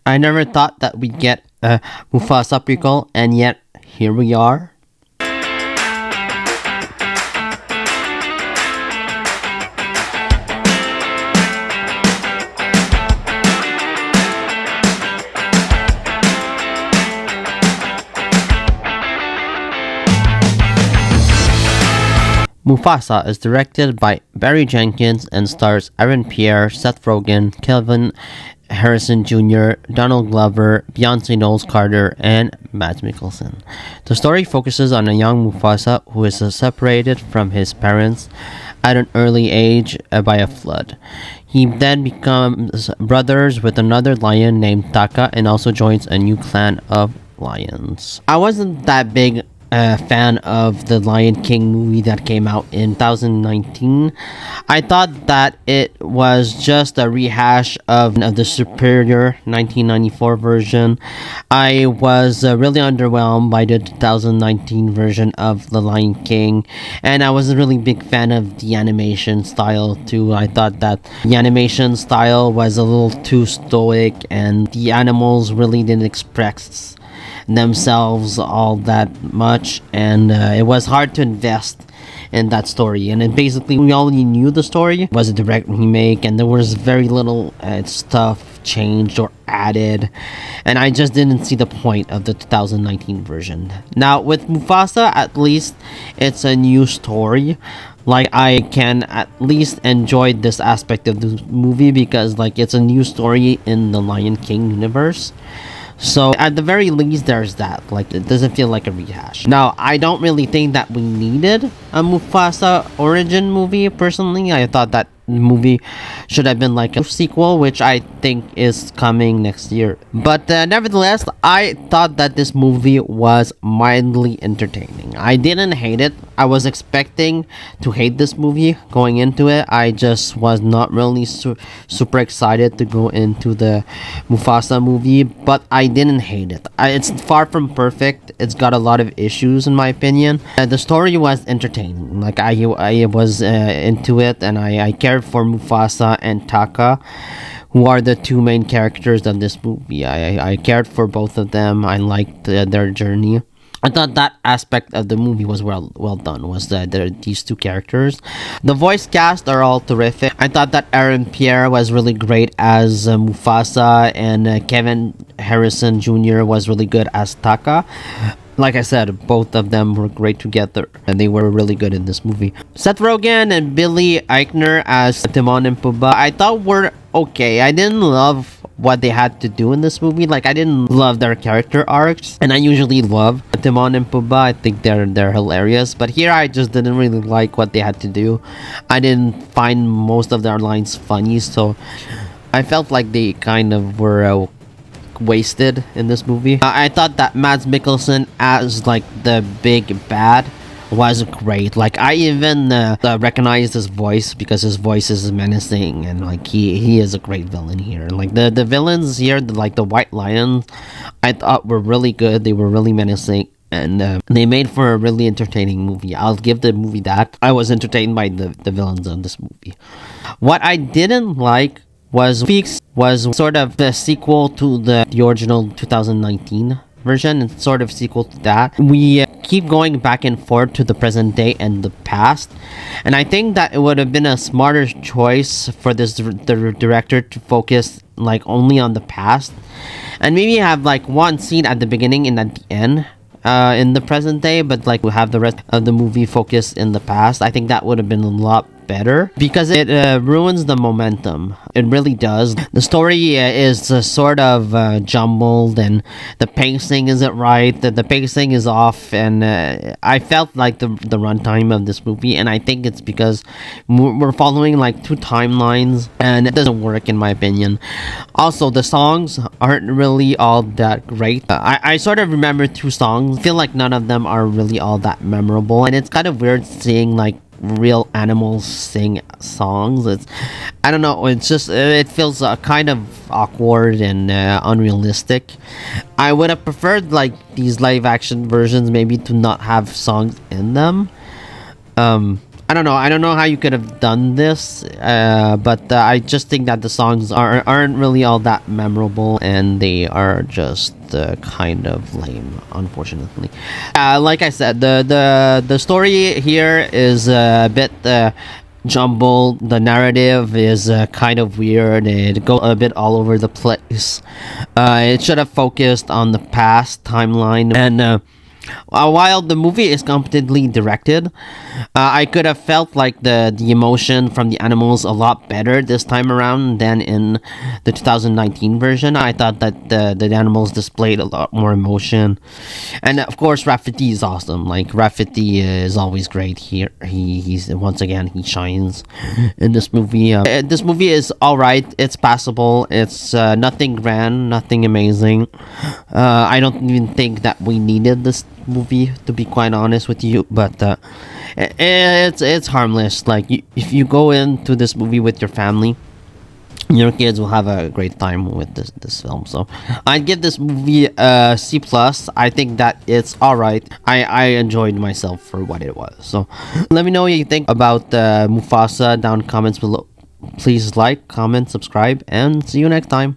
I never thought that we'd get a Mufasa prequel, and yet here we are. Mufasa is directed by Barry Jenkins and stars Aaron Pierre, Seth Rogen, Kelvin Harrison Jr., Donald Glover, Beyonce Knowles Carter, and Mads Mikkelsen. The story focuses on a young Mufasa who is separated from his parents at an early age by a flood. He then becomes brothers with another lion named Taka and also joins a new clan of lions. I wasn't that big a fan of the Lion King movie that came out in 2019. I thought that it was just a rehash of the superior 1994 version. I was really underwhelmed by the 2019 version of the Lion King, and I was a really big fan of the animation style too. I thought that the animation style was a little too stoic, and the animals really didn't express themselves all that much, and it was hard to invest in that story. And then basically we already knew the story it was a direct remake, and there was very little stuff changed or added, and I just didn't see the point of the 2019 version. Now with Mufasa, at least it's a new story. Like, I can at least enjoy this aspect of the movie because like it's a new story in the Lion King universe. So at the very least, there's that. Like, it doesn't feel like a rehash. Now, I don't really think that we needed a Mufasa origin movie. Personally, I thought that movie should have been like a sequel, which I think is coming next year. But nevertheless, I thought that this movie was mildly entertaining. I didn't hate it. I was expecting to hate this movie going into it. I just was not really super excited to go into the Mufasa movie, but I didn't hate it. It's far from perfect. It's got a lot of issues in my opinion. The story was entertaining. Like, I was into it, and I cared for Mufasa and Taka, who are the two main characters of this movie. I cared for both of them. I liked their journey. I thought that aspect of the movie was well done, was these two characters. The voice cast are all terrific. I thought that Aaron Pierre was really great as Mufasa, and Kevin Harrison Jr. was really good as Taka. Like I said, both of them were great together, and they were really good in this movie. Seth Rogen and Billy Eichner as Timon and Pumbaa, I thought were okay. I didn't love what they had to do in this movie. Like, I didn't love their character arcs, and I usually love Timon and Pumbaa. I think they're hilarious, but here I just didn't really like what they had to do. I didn't find most of their lines funny, so I felt like they kind of were wasted in this movie. I thought that Mads Mikkelsen as like the big bad was great. Like, I even recognized his voice because his voice is menacing, and like he is a great villain here. Like the villains here, like the White Lions, I thought were really good. They were really menacing, and they made for a really entertaining movie. I'll give the movie that. I was entertained by the villains of this movie. What I didn't like was Peaks was sort of the sequel to the original 2019 version, and sort of sequel to that. We keep going back and forth to the present day and the past, and I think that it would have been a smarter choice for the director to focus like only on the past, and maybe have like one scene at the beginning and at the end in the present day, but like we have the rest of the movie focused in the past. I think that would have been a lot better because it ruins the momentum. It really does. The story is sort of jumbled, and the pacing isn't right. The pacing is off, and I felt like the runtime of this movie, and I think it's because we're following like two timelines, and it doesn't work in my opinion. Also, the songs aren't really all that great. I sort of remember two songs. I feel like none of them are really all that memorable, and it's kind of weird seeing like real animals sing songs. I don't know, it's just it feels kind of awkward and unrealistic. I would have preferred like these live action versions maybe to not have songs in them. I don't know. I don't know how you could have done this, but I just think that the songs aren't really all that memorable, and they are just kind of lame, unfortunately. Like I said, the story here is a bit jumbled. The narrative is kind of weird. It goes a bit all over the place. It should have focused on the past timeline, and while the movie is competently directed, I could have felt like the emotion from the animals a lot better this time around than in the 2019 version. I thought that the animals displayed a lot more emotion, and of course, Rafferty is awesome. Like Rafferty is always great here. He's once again he shines in this movie. This movie is all right. It's passable. It's nothing grand, nothing amazing. I don't even think that we needed this movie, to be quite honest with you, but it's harmless. Like if you go into this movie with your family, your kids will have a great time with this film. So I'd give this movie a C plus. I think that it's all right. I enjoyed myself for what it was. So let me know what you think about Mufasa down in comments below. Please like, comment, subscribe, and see you next time.